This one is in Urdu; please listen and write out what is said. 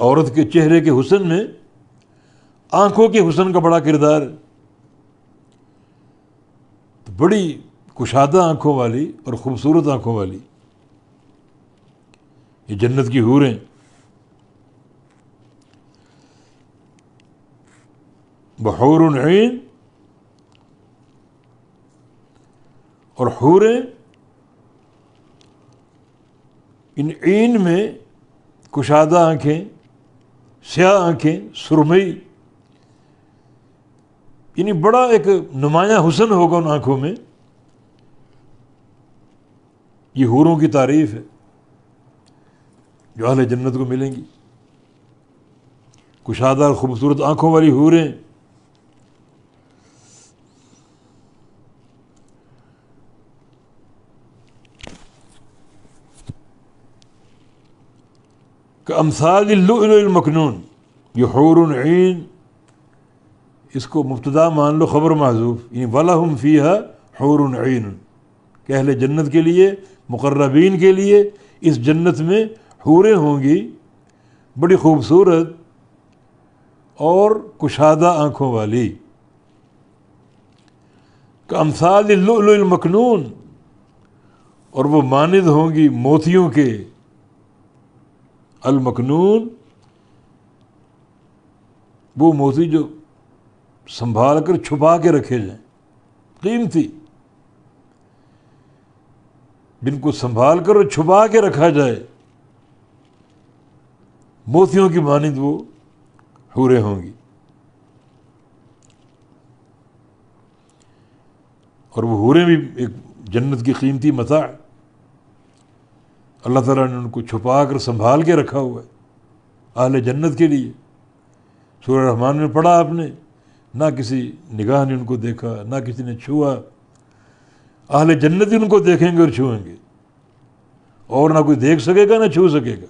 عورت کے چہرے کے حسن میں آنکھوں کے حسن کا بڑا کردار ہے. تو بڑی کشادہ آنکھوں والی اور خوبصورت آنکھوں والی یہ جنت کی حوریں. بحور عین، اور حوریں ان عین میں کشادہ آنکھیں، سیاہ آنکھیں، سرمئی، یعنی بڑا ایک نمایاں حسن ہوگا ان آنکھوں میں. یہ حوروں کی تعریف ہے جو اہل جنت کو ملیں گی. کشادہ اور خوبصورت آنکھوں والی حوریں. کامثال اللؤلؤ المکنون، یہ حور عین، اس کو مبتدا مان لو خبر محذوف، یعنی وَلَهُمْ فِيهَا حور عین، کہ اہل جنت کے لیے، مقربین کے لیے اس جنت میں حوریں ہوں گی بڑی خوبصورت اور کشادہ آنکھوں والی. کامثال اللؤلؤ المکنون، اور وہ مانند ہوں گی موتیوں کے. المکنون وہ موتی جو سنبھال کر چھپا کے رکھے جائیں، قیمتی، جن کو سنبھال کر اور چھپا کے رکھا جائے، موتیوں کی مانند وہ حوریں ہوں گی. اور وہ حوریں بھی ایک جنت کی قیمتی متاع، اللہ تعالیٰ نے ان کو چھپا کر سنبھال کے رکھا ہوا ہے اہل جنت کے لیے. سورہ رحمان میں پڑھا آپ نے، نہ کسی نگاہ نے ان کو دیکھا، نہ کسی نے چھوا. اہل جنت ان کو دیکھیں گے اور چھوئیں گے، اور نہ کوئی دیکھ سکے گا نہ چھو سکے گا.